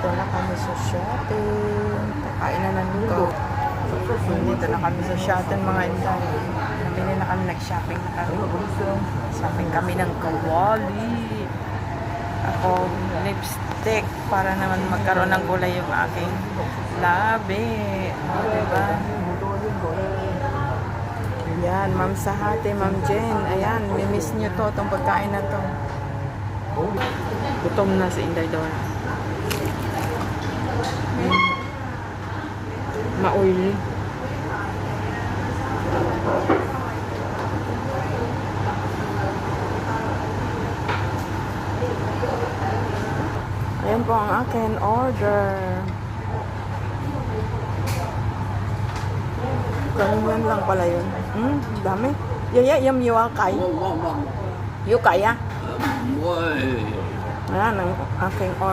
Dito na kami sa shopping. Kakain na ng luto. Dito na kami sa shopping mga inday. Nabili na kami, nag-shopping na kami. Shopping kami ng kawali. Ako, lipstick para naman magkaroon ng kulay yung aking labi. O, diba? Ayan, Ma'am Sahate, Ma'am Jen. Ayan, mimiss nyo to, itong pagkain na to. Gutom na si Inday Dora. Ma-oily. Ayan po ang akin order. Ganyan lang pala yun. Dami. Yaya, yam yuakay. Yukaya. Ayan ang aking order.